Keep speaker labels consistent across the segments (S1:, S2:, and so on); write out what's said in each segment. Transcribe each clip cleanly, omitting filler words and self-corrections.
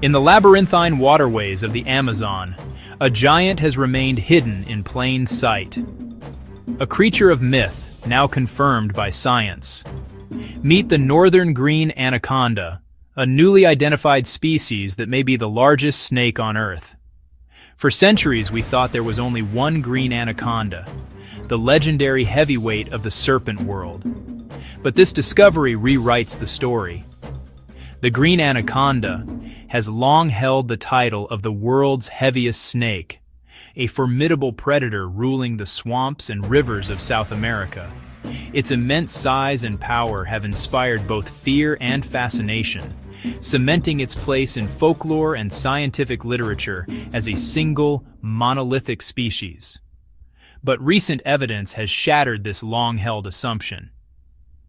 S1: In the labyrinthine waterways of the Amazon, a giant has remained hidden in plain sight. A creature of myth, now confirmed by science. Meet the northern green anaconda, a newly identified species that may be the largest snake on Earth. For centuries, we thought there was only one green anaconda, the legendary heavyweight of the serpent world. But this discovery rewrites the story. The green anaconda has long held the title of the world's heaviest snake, a formidable predator ruling the swamps and rivers of South America. Its immense size and power have inspired both fear and fascination, cementing its place in folklore and scientific literature as a single, monolithic species. But recent evidence has shattered this long-held assumption.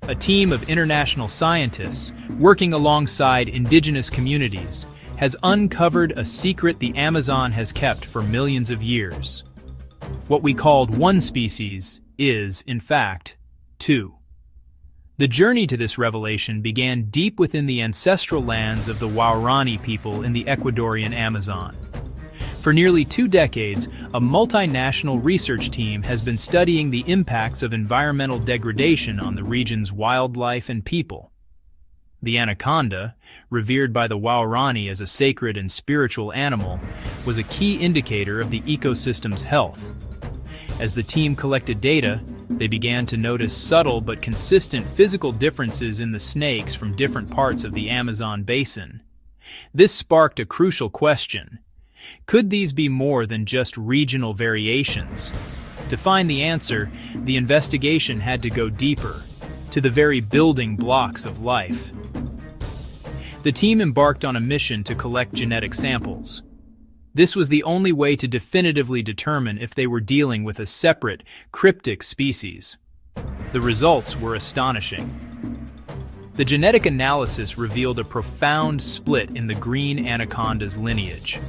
S1: A team of international scientists, working alongside indigenous communities, has uncovered a secret the Amazon has kept for millions of years. What we called one species is, in fact, two. The journey to this revelation began deep within the ancestral lands of the Waorani people in the Ecuadorian Amazon. For nearly 2 decades, a multinational research team has been studying the impacts of environmental degradation on the region's wildlife and people. The anaconda, revered by the Waorani as a sacred and spiritual animal, was a key indicator of the ecosystem's health. As the team collected data, they began to notice subtle but consistent physical differences in the snakes from different parts of the Amazon basin. This sparked a crucial question. Could these be more than just regional variations? To find the answer, the investigation had to go deeper, to the very building blocks of life. The team embarked on a mission to collect genetic samples. This was the only way to definitively determine if they were dealing with a separate, cryptic species. The results were astonishing. The genetic analysis revealed a profound split in the green anaconda's lineage.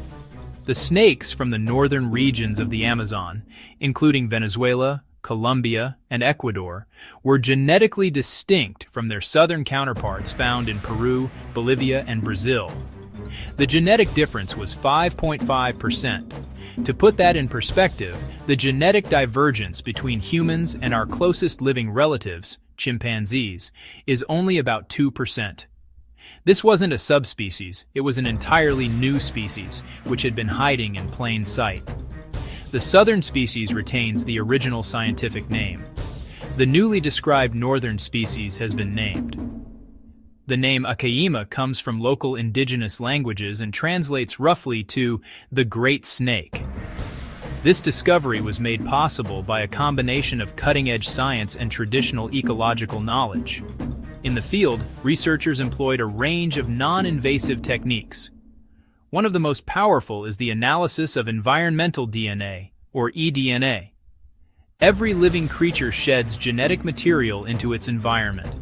S1: The snakes from the northern regions of the Amazon, including Venezuela, Colombia, and Ecuador, were genetically distinct from their southern counterparts found in Peru, Bolivia, and Brazil. The genetic difference was 5.5%. To put that in perspective, the genetic divergence between humans and our closest living relatives, chimpanzees, is only about 2%. This wasn't a subspecies, it was an entirely new species, which had been hiding in plain sight. The southern species retains the original scientific name. The newly described northern species has been named. The name Akaima comes from local indigenous languages and translates roughly to the Great Snake. This discovery was made possible by a combination of cutting-edge science and traditional ecological knowledge. In the field, researchers employed a range of non-invasive techniques. One of the most powerful is the analysis of environmental DNA, or eDNA. Every living creature sheds genetic material into its environment.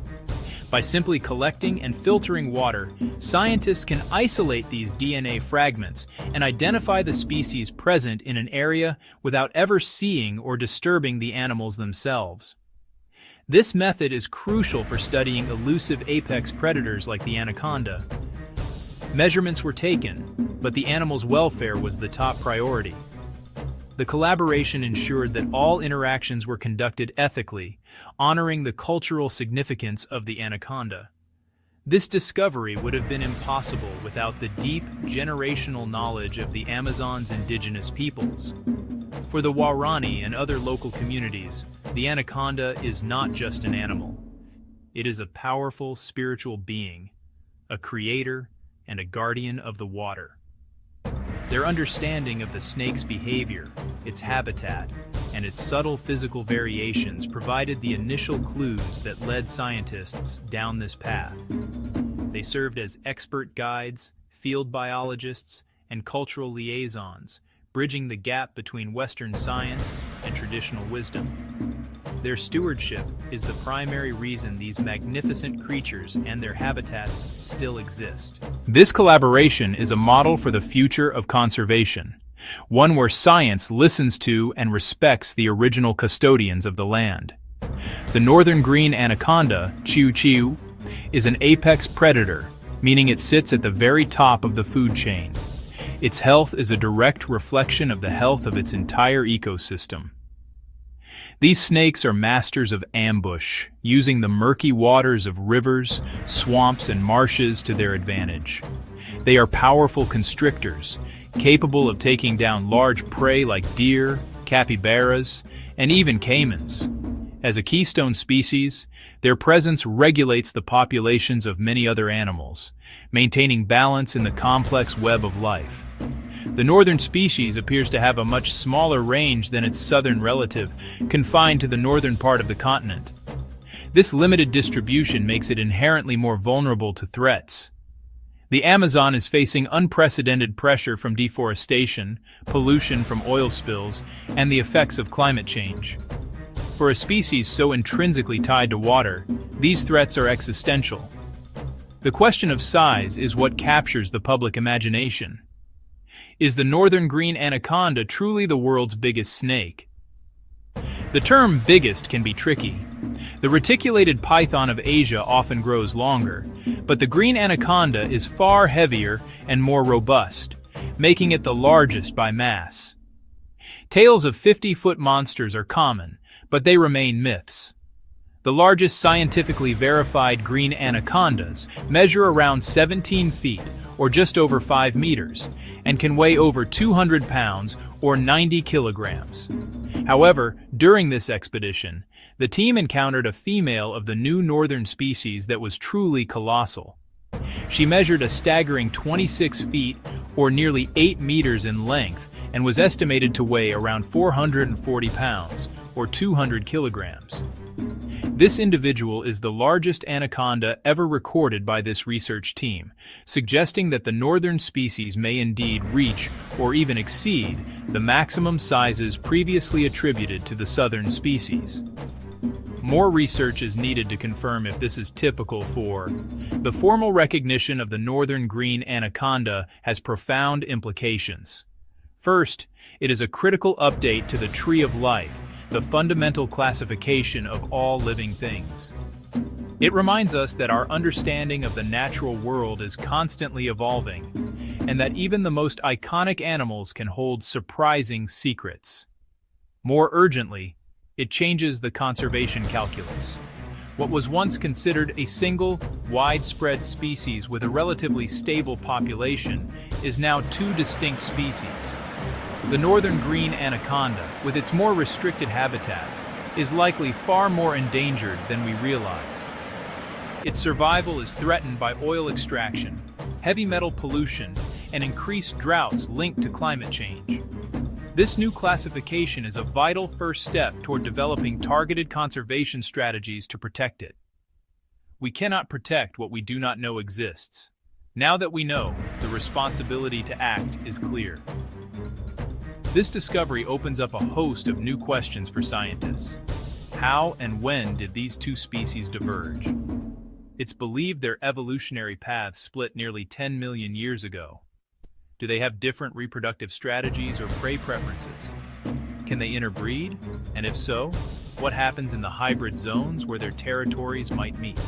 S1: By simply collecting and filtering water, scientists can isolate these DNA fragments and identify the species present in an area without ever seeing or disturbing the animals themselves. This method is crucial for studying elusive apex predators like the anaconda. Measurements were taken, but the animal's welfare was the top priority. The collaboration ensured that all interactions were conducted ethically, honoring the cultural significance of the anaconda. This discovery would have been impossible without the deep, generational knowledge of the Amazon's indigenous peoples. For the Waorani and other local communities, the anaconda is not just an animal. It is a powerful spiritual being, a creator, and a guardian of the water. Their understanding of the snake's behavior, its habitat, and its subtle physical variations provided the initial clues that led scientists down this path. They served as expert guides, field biologists, and cultural liaisons, bridging the gap between Western science and traditional wisdom. Their stewardship is the primary reason these magnificent creatures and their habitats still exist. This collaboration is a model for the future of conservation, one where science listens to and respects the original custodians of the land. The northern green anaconda, chiu chiu, is an apex predator, meaning it sits at the very top of the food chain. Its health is a direct reflection of the health of its entire ecosystem. These snakes are masters of ambush, using the murky waters of rivers, swamps, and marshes to their advantage. They are powerful constrictors, capable of taking down large prey like deer, capybaras, and even caimans. As a keystone species, their presence regulates the populations of many other animals, maintaining balance in the complex web of life. The northern species appears to have a much smaller range than its southern relative, confined to the northern part of the continent. This limited distribution makes it inherently more vulnerable to threats. The Amazon is facing unprecedented pressure from deforestation, pollution from oil spills, and the effects of climate change. For a species so intrinsically tied to water, these threats are existential. The question of size is what captures the public imagination. Is the northern green anaconda truly the world's biggest snake? The term biggest can be tricky. The reticulated python of Asia often grows longer, but the green anaconda is far heavier and more robust, making it the largest by mass. Tales of 50-foot monsters are common, but they remain myths. The largest scientifically verified green anacondas measure around 17 feet, or just over 5 meters, and can weigh over 200 pounds or 90 kilograms. However, during this expedition, the team encountered a female of the new northern species that was truly colossal. She measured a staggering 26 feet or nearly 8 meters in length and was estimated to weigh around 440 pounds or 200 kilograms. This individual is the largest anaconda ever recorded by this research team, suggesting that the northern species may indeed reach or even exceed the maximum sizes previously attributed to the southern species. More research is needed to confirm if this is typical for. The formal recognition of the northern green anaconda has profound implications. First, it is a critical update to the tree of life, the fundamental classification of all living things. It reminds us that our understanding of the natural world is constantly evolving, and that even the most iconic animals can hold surprising secrets. More urgently, it changes the conservation calculus. What was once considered a single, widespread species with a relatively stable population is now two distinct species. The northern green anaconda, with its more restricted habitat, is likely far more endangered than we realized. Its survival is threatened by oil extraction, heavy metal pollution, and increased droughts linked to climate change. This new classification is a vital first step toward developing targeted conservation strategies to protect it. We cannot protect what we do not know exists. Now that we know, the responsibility to act is clear. This discovery opens up a host of new questions for scientists. How and when did these two species diverge? It's believed their evolutionary paths split nearly 10 million years ago. Do they have different reproductive strategies or prey preferences? Can they interbreed? And if so, what happens in the hybrid zones where their territories might meet?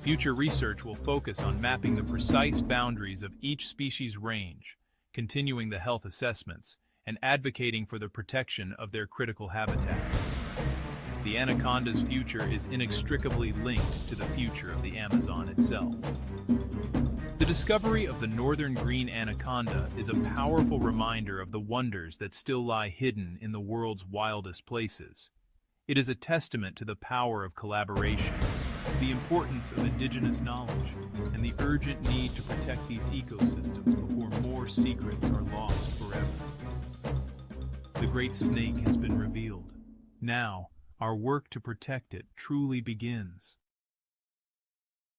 S1: Future research will focus on mapping the precise boundaries of each species' range, continuing the health assessments, and advocating for the protection of their critical habitats. The anaconda's future is inextricably linked to the future of the Amazon itself. The discovery of the northern green anaconda is a powerful reminder of the wonders that still lie hidden in the world's wildest places. It is a testament to the power of collaboration, the importance of indigenous knowledge, and the urgent need to protect these ecosystems before more secrets are lost forever. The great snake has been revealed. Now, our work to protect it truly begins.